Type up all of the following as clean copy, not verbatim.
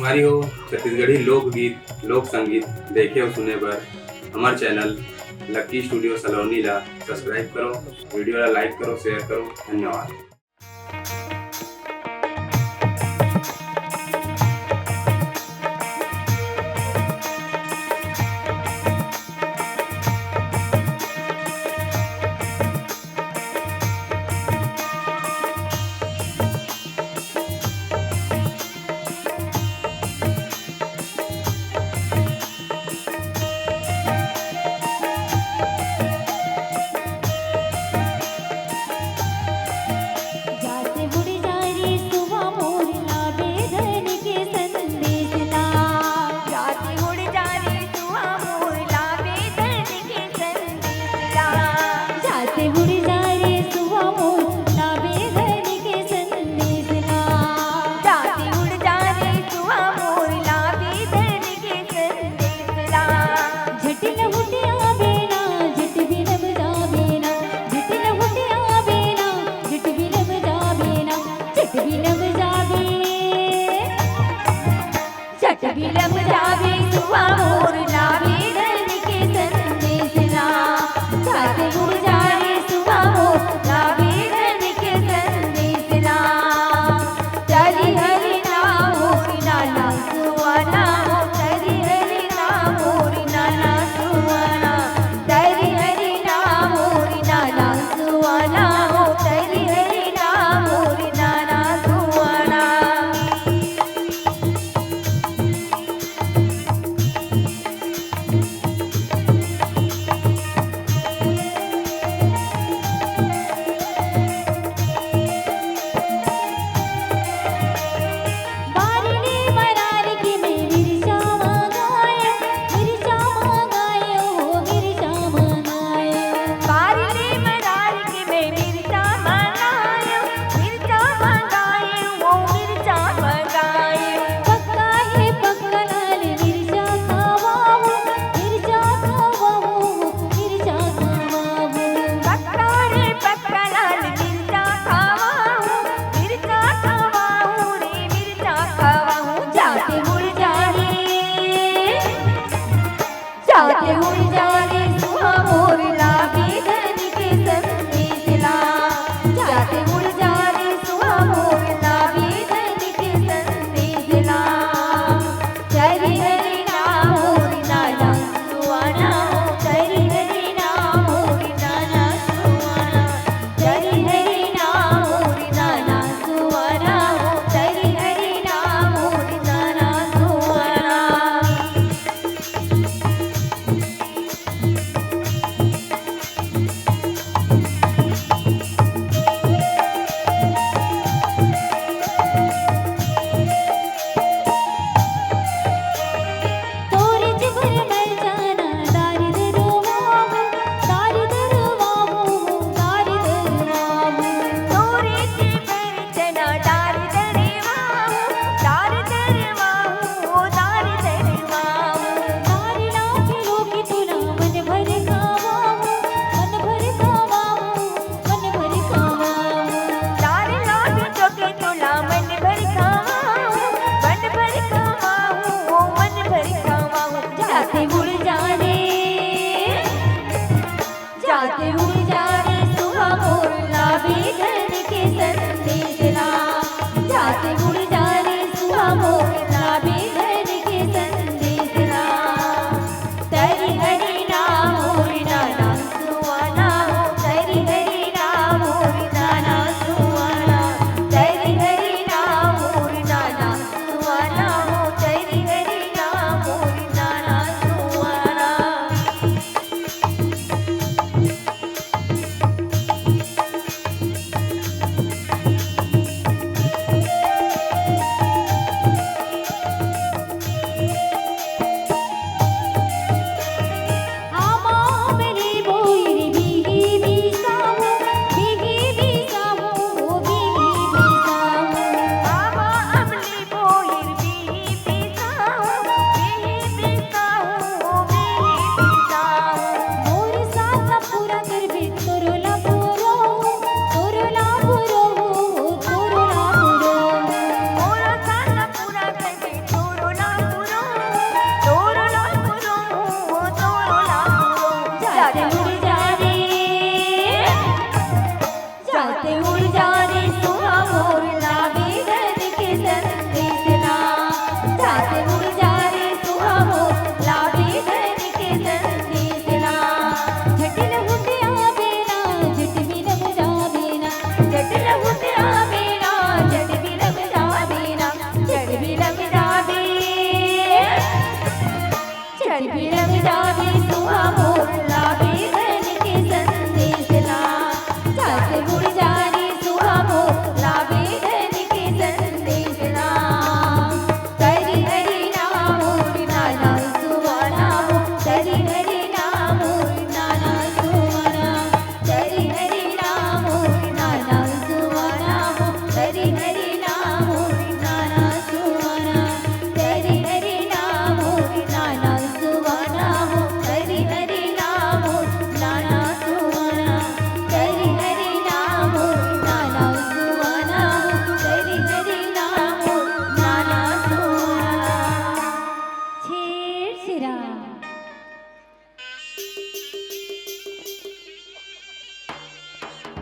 तुम्हारी हो छत्तीसगढ़ी लोकगीत लोक संगीत देखे और सुने बर हमार चैनल लक्की स्टूडियो सलोनी ला सब्सक्राइब करो, वीडियो ला लाइक करो, शेयर करो। धन्यवाद।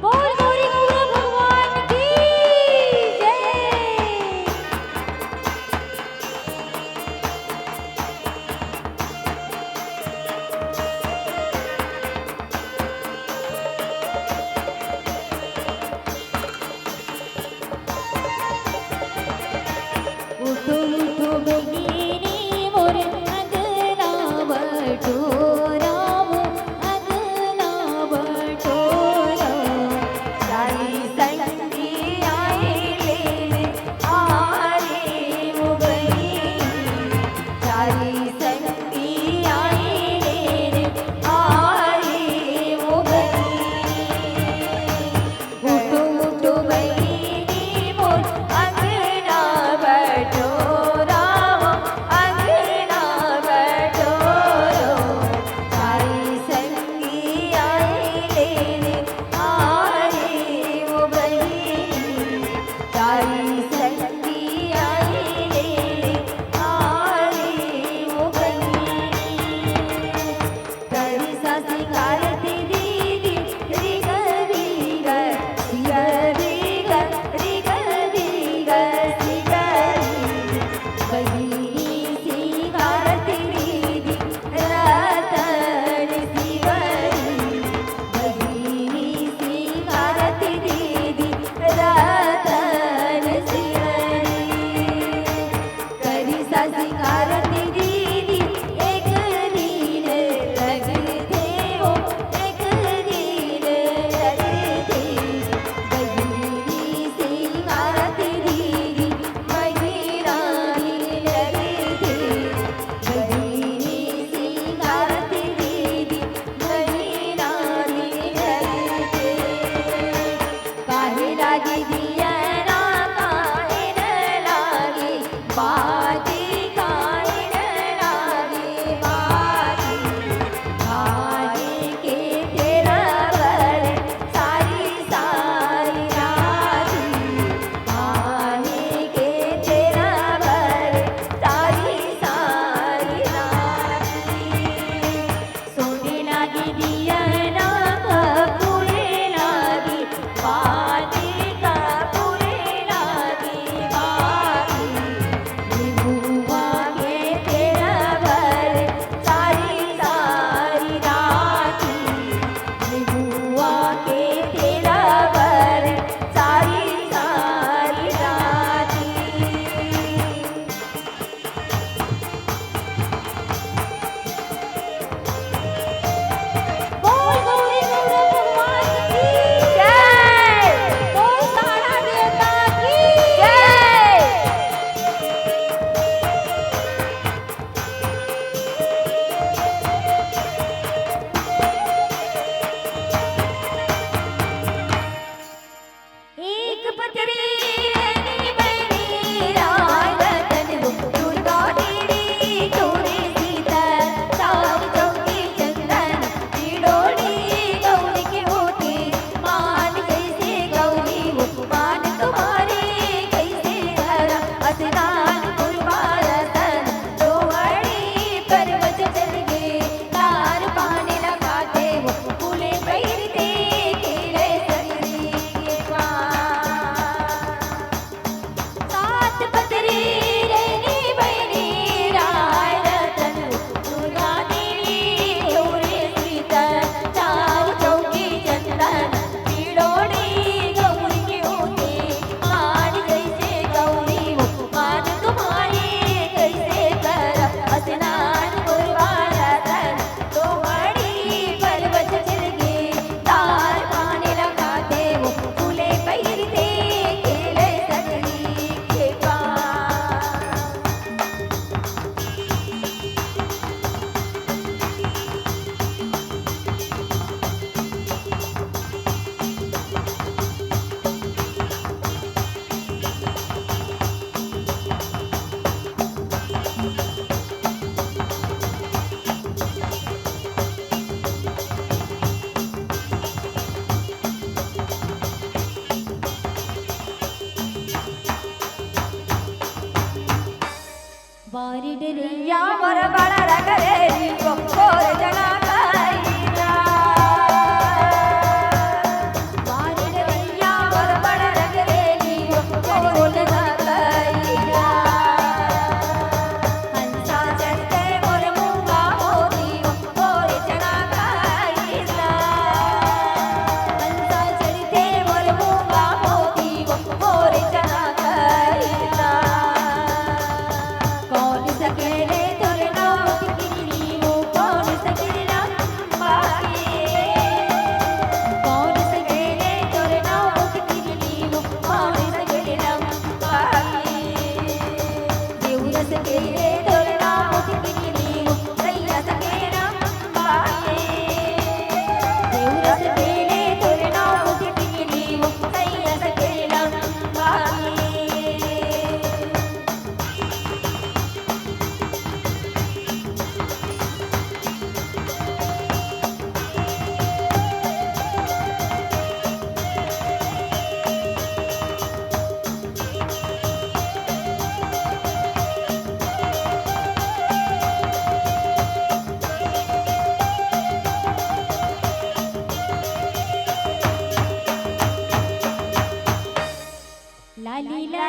बोल गौरी गौरा भगवान की जय। उठो उठो बहिनी मोर अगला बटोरा वो अगला बटोरा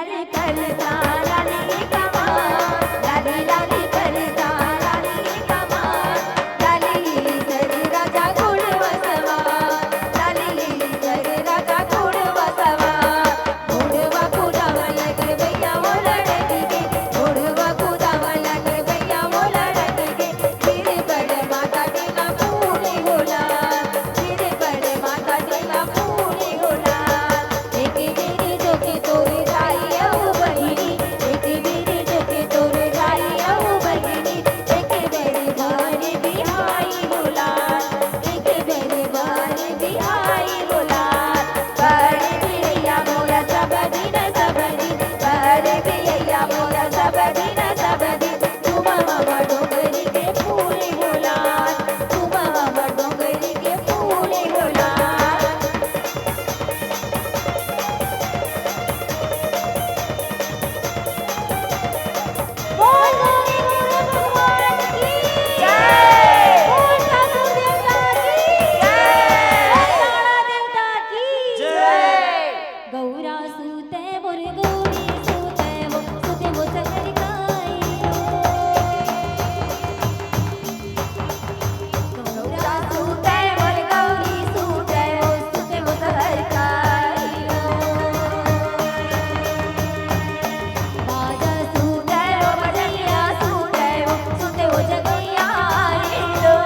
करता लाली कमान, लाली लाली करता लाली कमान, लाली सर राजा गुण वसवा, लाली सर राजा गुण वसवा, घोडवा कुदावा लगे भैया वो लड़की के, घोडवा कुदावा लगे भैया वो लड़की के, गिर पड़ माता टीना पूरी होला, गिर पड़ माता टीना पूरी होला, एक मेरी जो के तोरे जाई औ बहिनी, एक मेरी जो के तोरे जाई औ बहिनी, एक मेरी भारी बिहाई होला, एक मेरी भारी बिहाई होला, बड़े भैया मोरा सब दिन सब दिन, बड़े भैया मोरा सब दिन सब दिन, तू मामा डोंगरी के फूले होला, तू मामा डोंगरी के फूले होला। बोल गौरी गुरु भगवान की जय, बोल ठाकुर देवता की जय, बोल तारा देवता की जय। गौरा सूते मोर गौरी सूते वो सगर गाई, गौरा सूते मोर गौरी सूते वो सगर गाई, बाजा सूते वो बजैया सूते वो जगैया लो,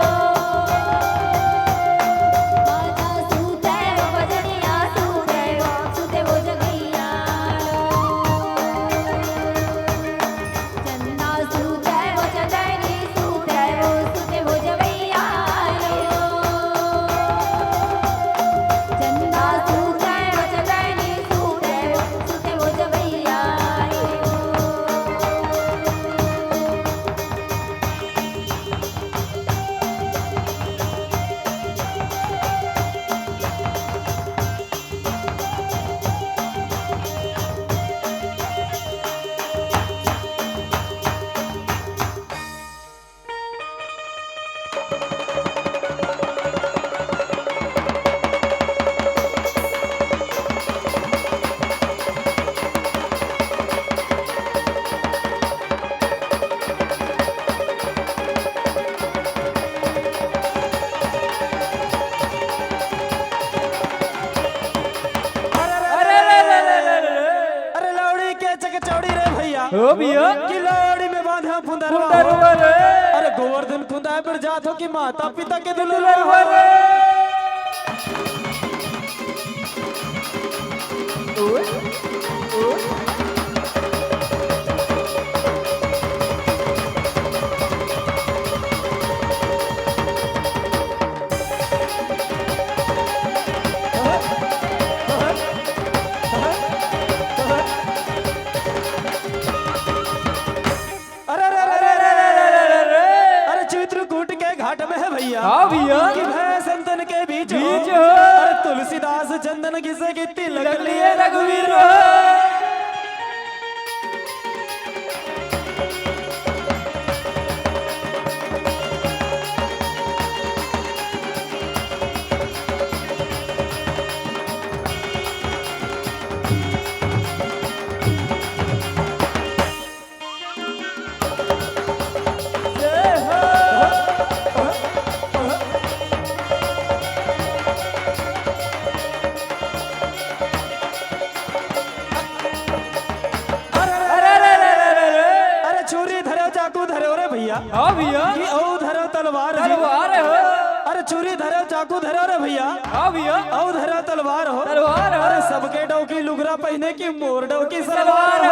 बाजा सूते वो बजैया सूते वो जगैया लो, चंदा सूते वो चंदनी सूते वो जवैया लो, चंदा सूते वो चंदनी सूते वो जवैया लो। अरे लौड़ी के चकचौड़ी रे भैया हो भैया कि लौड़ी में बांधा फुंदरवा फुंदरवा रे। अरे गोवर्धन खुंदा पर जात हो कि माता पिता के दुलरवा दुलरवा रे। अरे अरे अरे अरे अरे अरे चित्रकूट के घाट में है भैया हाँ भैया कि भय संतन के बीच हो। बीच हो। अरे तुलसीदास चंदन घिसे की तिलक लिए रघुवीर भैया हाँ भैया कि औ धरो तलवार जी। तलवार हो अरे चूरी धरो चाकू धरो रे भैया हाँ भैया औ धरो तलवार हो तलवार हो। अरे सबके डौ की लुगरा पहने की मोर डौ की सलवार सलवार हो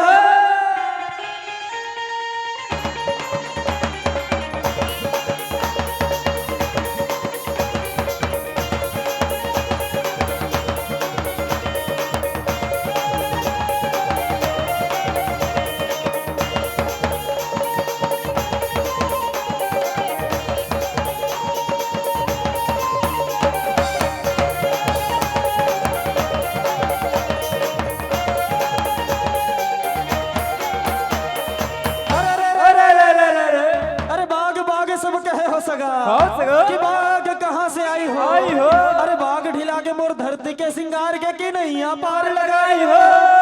हो। कि बाग कहाँ से आई हो आई हो। अरे बाग ढिला के मोर धरती के सिंगार के कि नहीं पार लगाई हो।